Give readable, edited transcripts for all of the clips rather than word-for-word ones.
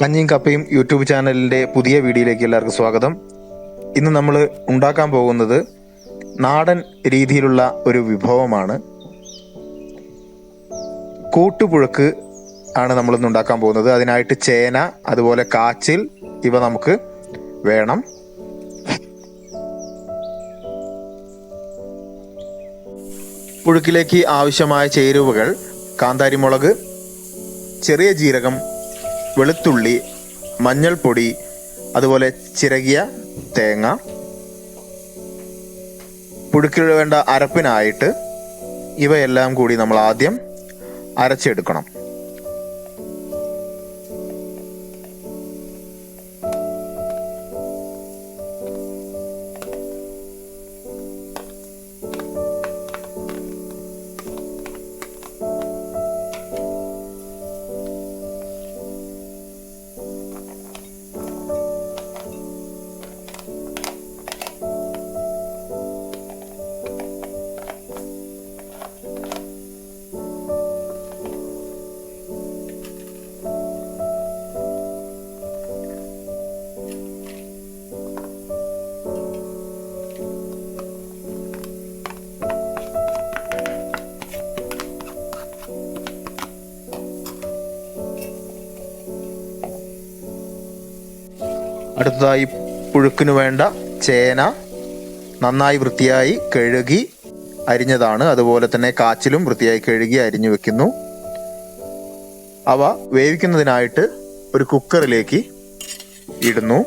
കഞ്ഞിയും കപ്പയും യൂട്യൂബ് ചാനലിൻ്റെ പുതിയ വീഡിയോയിലേക്ക് എല്ലാവർക്കും സ്വാഗതം. ഇന്ന് നമ്മൾ ഉണ്ടാക്കാൻ പോകുന്നത് നാടൻ രീതിയിലുള്ള ഒരു വിഭവമാണ്. കൂട്ടുപുഴുക്ക് ആണ് നമ്മളിന്ന് ഉണ്ടാക്കാൻ പോകുന്നത്. അതിനായിട്ട് ചേന, അതുപോലെ കാച്ചിൽ ഇവ നമുക്ക് വേണം. പുഴുക്കിലേക്ക് ആവശ്യമായ ചേരുവകൾ: കാന്താരിമുളക്, ചെറിയ ജീരകം, വെളുത്തുള്ളി, മഞ്ഞൾപ്പൊടി, അതുപോലെ ചിരകിയ തേങ്ങ. പുഴുക്കിൽ വേണ്ട അരപ്പിനായിട്ട് ഇവയെല്ലാം കൂടി നമ്മൾ ആദ്യം അരച്ചെടുക്കണം. അടുത്തതായി പുഴുക്കിനു വേണ്ട ചേന നന്നായി വൃത്തിയായി കഴുകി അരിഞ്ഞതാണ്. അതുപോലെ തന്നെ കാച്ചിലും വൃത്തിയായി കഴുകി അരിഞ്ഞു വെക്കുന്നു. അവ വേവിക്കുന്നതിനായിട്ട് ഒരു കുക്കറിലേക്ക് ഇടുന്നു.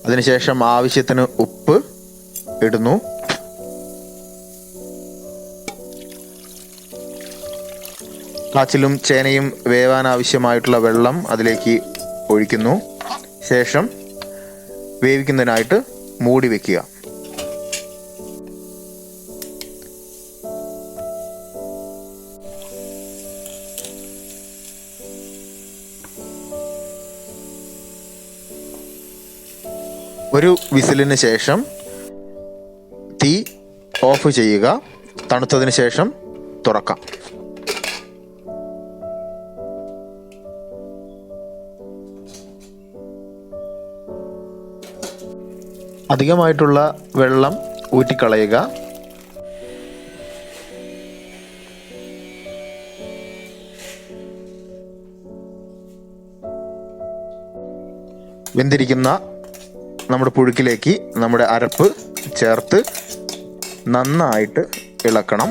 അതിനുശേഷം ആവശ്യത്തിന് ഉപ്പ് ഇടുന്നു. കാച്ചിലും ചേനയും വേവാൻ ആവശ്യമായിട്ടുള്ള വെള്ളം അതിലേക്ക് ഒഴിക്കുന്നു. ശേഷം വേവിക്കുന്നതിനായിട്ട് മൂടി വയ്ക്കുക. ഒരു വിസിലിന് ശേഷം തീ ഓഫ് ചെയ്യുക. തണുത്തതിന് ശേഷം തുറക്കാം. അധികമായിട്ടുള്ള വെള്ളം ഊറ്റിക്കളയുക. വെന്തിരിക്കുന്ന നമ്മുടെ പുഴുക്കിലേക്ക് നമ്മുടെ അരപ്പ് ചേർത്ത് നന്നായിട്ട് ഇളക്കണം.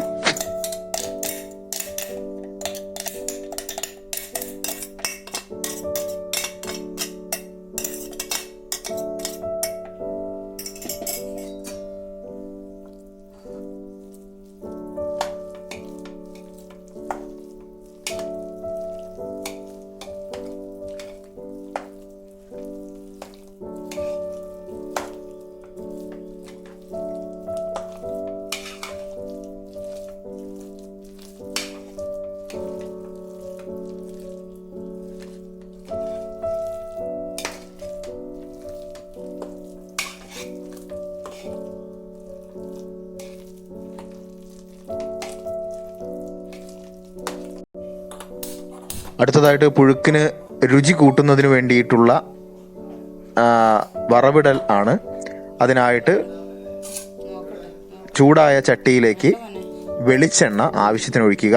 അടുത്തതായിട്ട് പുഴുക്കിന് രുചി കൂട്ടുന്നതിന് വേണ്ടിയിട്ടുള്ള വറവിടൽ ആണ്. അതിനായിട്ട് ചൂടായ ചട്ടിയിലേക്ക് വെളിച്ചെണ്ണ ആവശ്യത്തിന് ഒഴിക്കുക.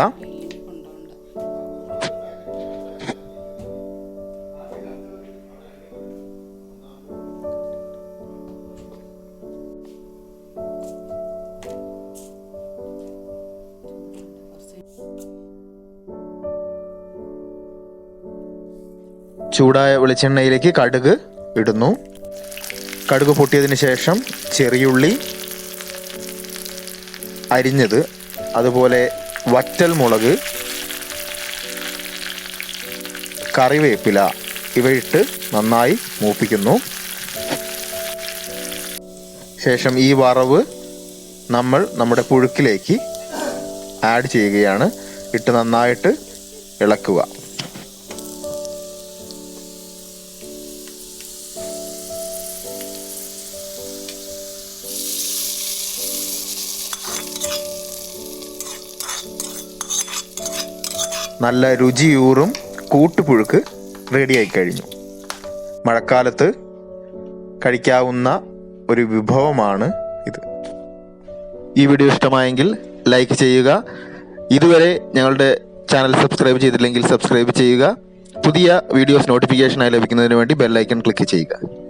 ചൂടായ വെളിച്ചെണ്ണയിലേക്ക് കടുക് ഇടുന്നു. കടുക് പൊട്ടിയതിന് ശേഷം ചെറിയുള്ളി അരിഞ്ഞത്, അതുപോലെ വറ്റൽ മുളക്, കറിവേപ്പില ഇവയിട്ട് നന്നായി മൂപ്പിക്കുന്നു. ശേഷം ഈ വറവ് നമ്മൾ നമ്മുടെ പുഴുക്കിലേക്ക് ആഡ് ചെയ്യുകയാണ്. ഇട്ട് നന്നായിട്ട് ഇളക്കുക. നല്ല രുചിയൂറും കൂട്ടുപുഴുക്ക് റെഡിയായി കഴിഞ്ഞു. മഴക്കാലത്ത് കഴിക്കാവുന്ന ഒരു വിഭവമാണ് ഇത്. ഈ വീഡിയോ ഇഷ്ടമായെങ്കിൽ ലൈക്ക് ചെയ്യുക. ഇതുവരെ ഞങ്ങളുടെ ചാനൽ സബ്സ്ക്രൈബ് ചെയ്തില്ലെങ്കിൽ സബ്സ്ക്രൈബ് ചെയ്യുക. പുതിയ വീഡിയോസ് നോട്ടിഫിക്കേഷനായി ലഭിക്കുന്നതിന് വേണ്ടി ബെൽ ഐക്കൺ ക്ലിക്ക് ചെയ്യുക.